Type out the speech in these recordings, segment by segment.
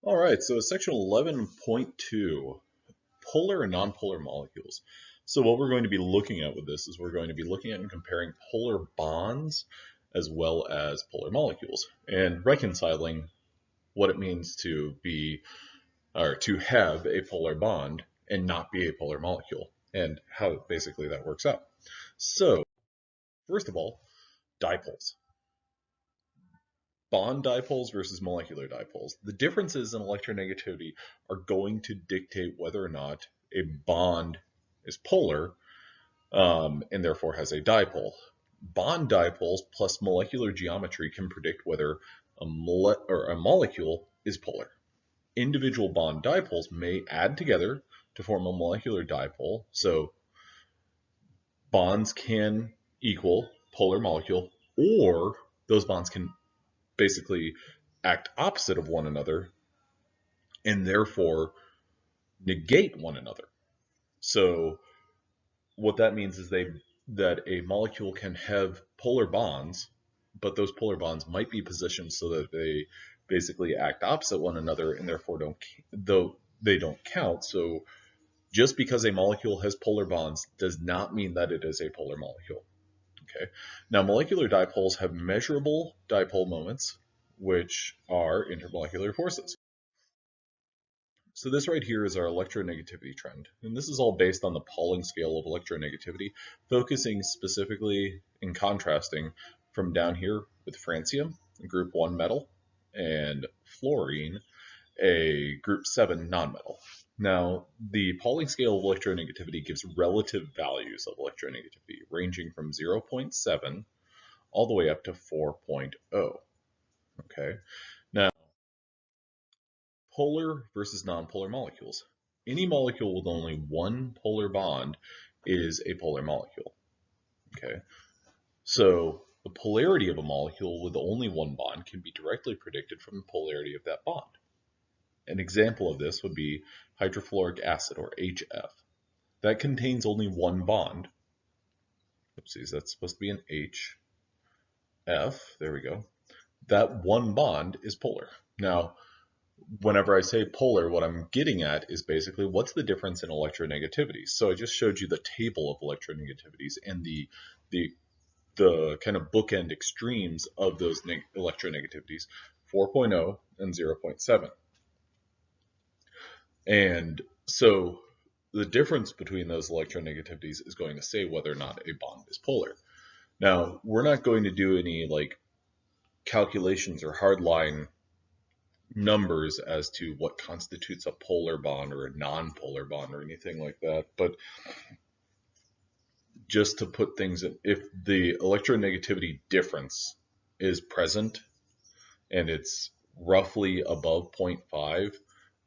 All right, so section 11.2, polar and nonpolar molecules. So what we're going to be looking at with this is we're going to be looking at and comparing polar bonds as well as polar molecules and reconciling what it means to be or to have a polar bond and not be a polar molecule and how basically that works out. So first of all, dipoles. Bond dipoles versus molecular dipoles. The differences in electronegativity are going to dictate whether or not a bond is polar and therefore has a dipole. Bond dipoles plus molecular geometry can predict whether a molecule is polar. Individual bond dipoles may add together to form a molecular dipole, so bonds can equal polar molecule, or those bonds can basically act opposite of one another and therefore negate one another. So what that means is that a molecule can have polar bonds, but those polar bonds might be positioned so that they basically act opposite one another and therefore don't count. So just because a molecule has polar bonds does not mean that it is a polar molecule. Okay. Now molecular dipoles have measurable dipole moments, which are intermolecular forces. So this right here is our electronegativity trend. And this is all based on the Pauling scale of electronegativity, focusing specifically and contrasting from down here with francium, a group 1 metal, and fluorine, a group 7 nonmetal. Now, the Pauling scale of electronegativity gives relative values of electronegativity, ranging from 0.7 all the way up to 4.0. Okay. Now, polar versus nonpolar molecules. Any molecule with only one polar bond is a polar molecule. Okay, so the polarity of a molecule with only one bond can be directly predicted from the polarity of that bond. An example of this would be hydrofluoric acid, or HF. That contains only one bond. Oopsies, that's supposed to be an HF. There we go. That one bond is polar. Now, whenever I say polar, what I'm getting at is basically what's the difference in electronegativities. So I just showed you the table of electronegativities and the kind of bookend extremes of those electronegativities, 4.0 and 0.7. And so the difference between those electronegativities is going to say whether or not a bond is polar. Now, we're not going to do any like calculations or hardline numbers as to what constitutes a polar bond or a non-polar bond or anything like that, but just to put things in, if the electronegativity difference is present and it's roughly above 0.5,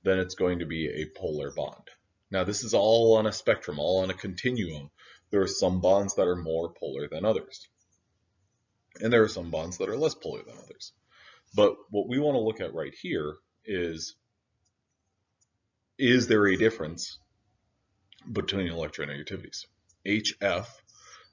then it's going to be a polar bond. Now this is all on a spectrum, all on a continuum. There are some bonds that are more polar than others, and there are some bonds that are less polar than others. But what we want to look at right here is there a difference between electronegativities? HF,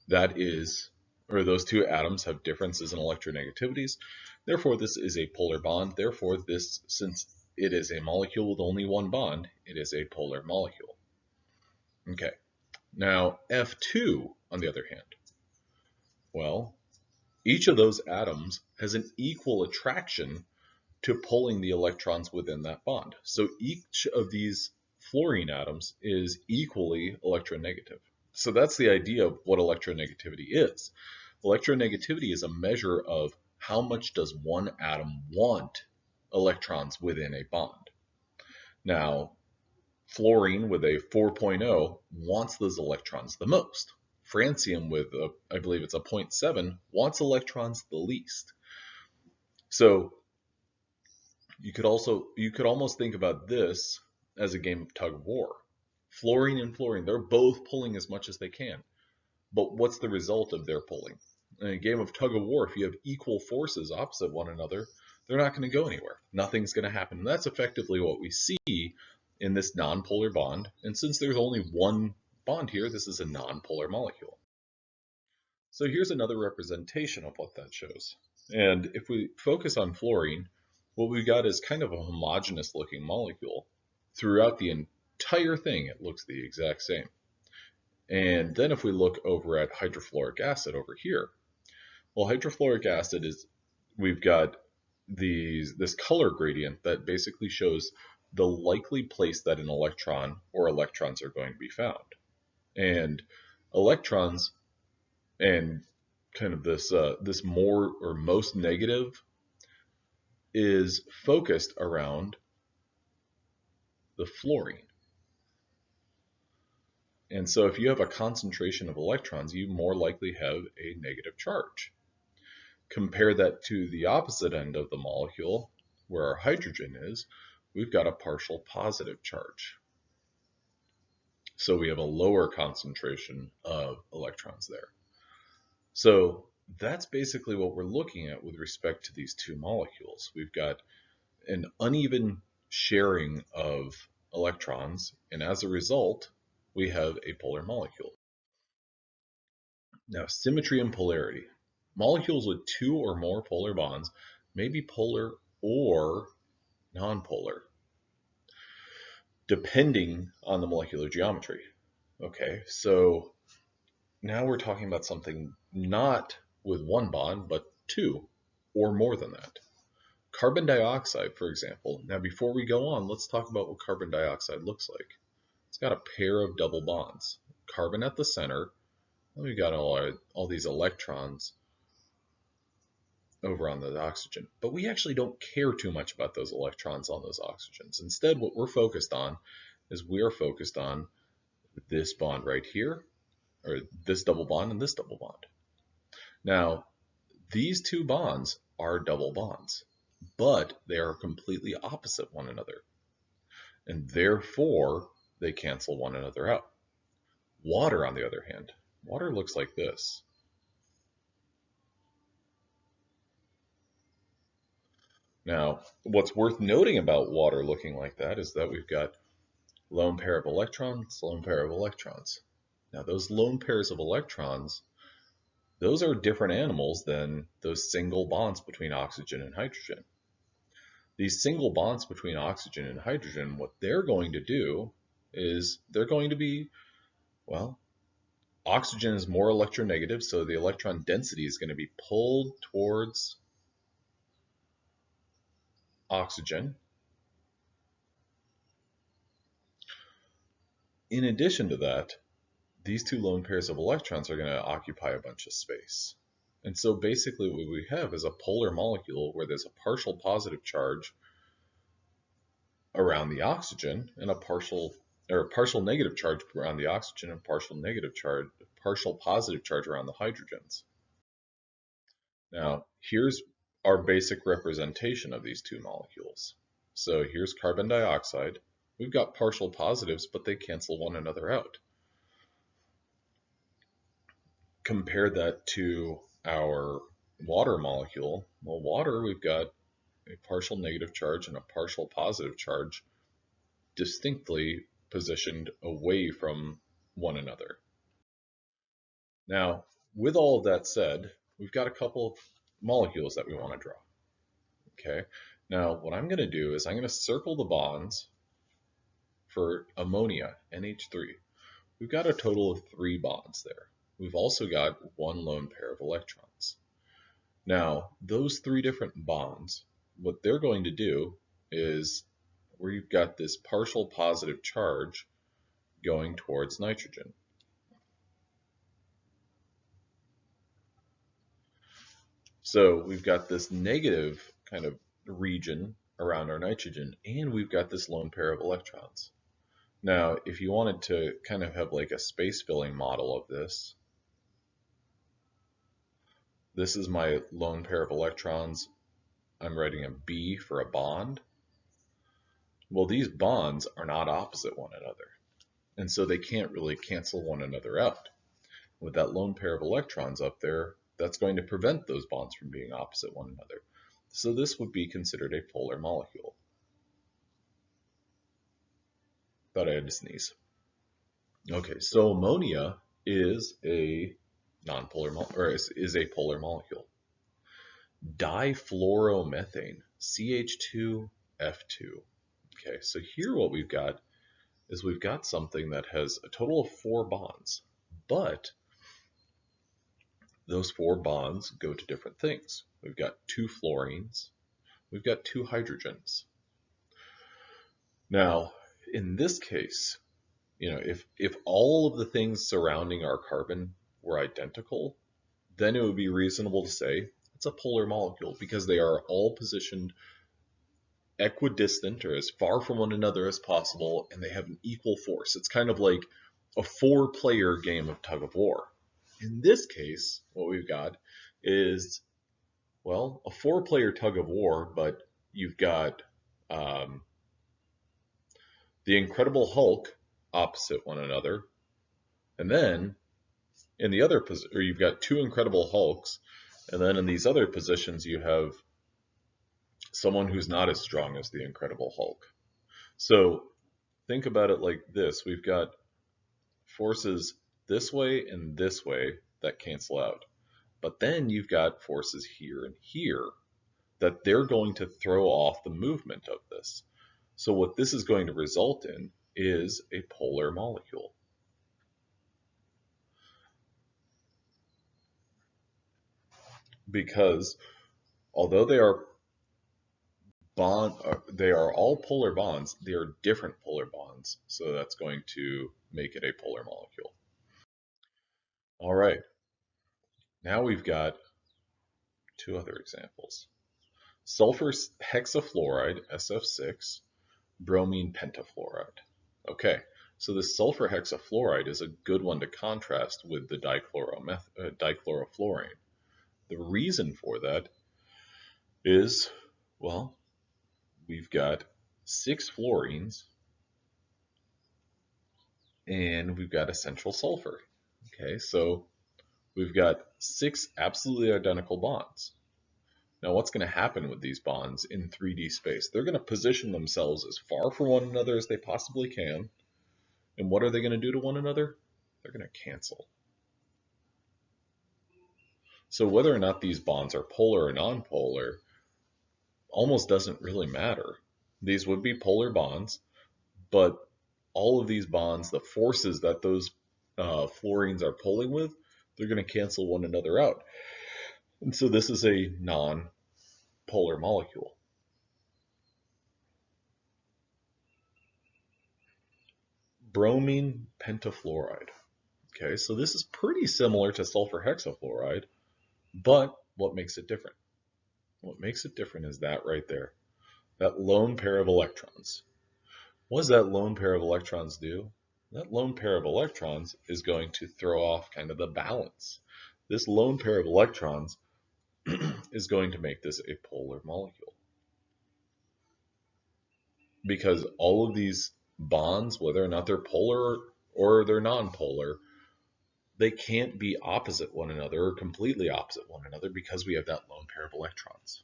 that is, or those two atoms have differences in electronegativities. Therefore, this is a polar bond. Therefore, this, since it is a molecule with only one bond, it is a polar molecule. Okay. Now, F2, on the other hand, well, each of those atoms has an equal attraction to pulling the electrons within that bond. So each of these fluorine atoms is equally electronegative. So that's the idea of what electronegativity is. Electronegativity is a measure of how much does one atom want electrons within a bond. Now, fluorine with a 4.0 wants those electrons the most. Francium with, I believe it's a 0.7, wants electrons the least. So you could almost think about this as a game of tug of war. Fluorine and fluorine, they're both pulling as much as they can. But what's the result of their pulling? In a game of tug of war, if you have equal forces opposite one another, they're not going to go anywhere. Nothing's going to happen. And that's effectively what we see in this nonpolar bond. And since there's only one bond here, this is a nonpolar molecule. So here's another representation of what that shows. And if we focus on fluorine, what we got is kind of a homogeneous looking molecule. Throughout the entire thing, it looks the exact same. And then if we look over at hydrofluoric acid over here, well, hydrofluoric acid is, we've got this color gradient that basically shows the likely place that an electron or electrons are going to be found. And electrons and kind of this more or most negative is focused around the fluorine. And so if you have a concentration of electrons, you more likely have a negative charge. Compare that to the opposite end of the molecule, where our hydrogen is, we've got a partial positive charge. So we have a lower concentration of electrons there. So that's basically what we're looking at with respect to these two molecules. We've got an uneven sharing of electrons, and as a result, we have a polar molecule. Now, symmetry and polarity. Molecules with two or more polar bonds may be polar or nonpolar, depending on the molecular geometry. Okay, so now we're talking about something not with one bond, but two or more than that. Carbon dioxide, for example. Now, before we go on, let's talk about what carbon dioxide looks like. It's got a pair of double bonds. Carbon at the center, and we've got all these electrons over on the oxygen. But we actually don't care too much about those electrons on those oxygens. Instead, what we're focused on is we are focused on this bond right here, or this double bond and this double bond. Now, these two bonds are double bonds, but they are completely opposite one another, and therefore they cancel one another out. Water, on the other hand, water looks like this. Now, what's worth noting about water looking like that is that we've got lone pair of electrons, lone pair of electrons. Now, those lone pairs of electrons, those are different animals than those single bonds between oxygen and hydrogen. These single bonds between oxygen and hydrogen, what they're going to do is they're going to be, well, oxygen is more electronegative, so the electron density is going to be pulled towards oxygen. In addition to that, these two lone pairs of electrons are going to occupy a bunch of space. And so basically what we have is a polar molecule where there's a partial positive charge around the oxygen and a partial negative charge around the oxygen and partial positive charge around the hydrogens. Now, here's our basic representation of these two molecules. So here's carbon dioxide. We've got partial positives, but they cancel one another out. Compare that to our water molecule. Well, water, we've got a partial negative charge and a partial positive charge distinctly positioned away from one another. Now, with all of that said, we've got a couple of molecules that we want to draw. Okay, now what I'm going to do is I'm going to circle the bonds for ammonia, NH3. We've got a total of 3 bonds there. We've also got one lone pair of electrons. Now, those 3 different bonds, what they're going to do is we've got this partial positive charge going towards nitrogen. So we've got this negative kind of region around our nitrogen, and we've got this lone pair of electrons. Now, if you wanted to kind of have like a space filling model of this is my lone pair of electrons. I'm writing a B for a bond. Well, these bonds are not opposite one another, and so they can't really cancel one another out. With that lone pair of electrons up there, that's going to prevent those bonds from being opposite one another. So this would be considered a polar molecule. Thought I had to sneeze. Okay, so ammonia is a nonpolar is a polar molecule. Difluoromethane. CH2, F2. Okay, so here what we've got is we've got something that has a total of 4 bonds, but those 4 bonds go to different things. We've got 2 fluorines, we've got 2 hydrogens. Now, in this case, if all of the things surrounding our carbon were identical, then it would be reasonable to say it's a polar molecule because they are all positioned equidistant or as far from one another as possible, and they have an equal force. It's kind of like a 4-player game of tug of war. In this case, what we've got is, well, a 4-player tug of war, but you've got the Incredible Hulk opposite one another, and then in the other position, or you've got 2 Incredible Hulks, and then in these other positions you have someone who's not as strong as the Incredible Hulk. So think about it like this. We've got forces this way and this way that cancel out. But then you've got forces here and here that they're going to throw off the movement of this. So what this is going to result in is a polar molecule. Because although they are all polar bonds, they are different polar bonds, so that's going to make it a polar molecule. All right, now we've got 2 other examples. Sulfur hexafluoride, SF6, bromine pentafluoride. Okay, so the sulfur hexafluoride is a good one to contrast with the dichlorofluorine. The reason for that is, well, we've got 6 fluorines and we've got a central sulfur. Okay, so we've got 6 absolutely identical bonds. Now what's going to happen with these bonds in 3D space? They're going to position themselves as far from one another as they possibly can. And what are they going to do to one another? They're going to cancel. So whether or not these bonds are polar or nonpolar almost doesn't really matter. These would be polar bonds, but all of these bonds, the forces that those fluorines are pulling with, they're going to cancel one another out. And so this is a non-polar molecule. Bromine pentafluoride. Okay, so this is pretty similar to sulfur hexafluoride, but what makes it different? What makes it different is that right there, that lone pair of electrons. What does that lone pair of electrons do? That lone pair of electrons is going to throw off kind of the balance. This lone pair of electrons is going to make this a polar molecule. Because all of these bonds, whether or not they're polar or they're nonpolar, they can't be opposite one another or completely opposite one another because we have that lone pair of electrons.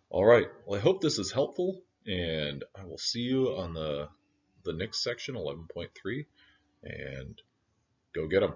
All right, well, I hope this is helpful, and I will see you on the next section, 11.3, and go get them.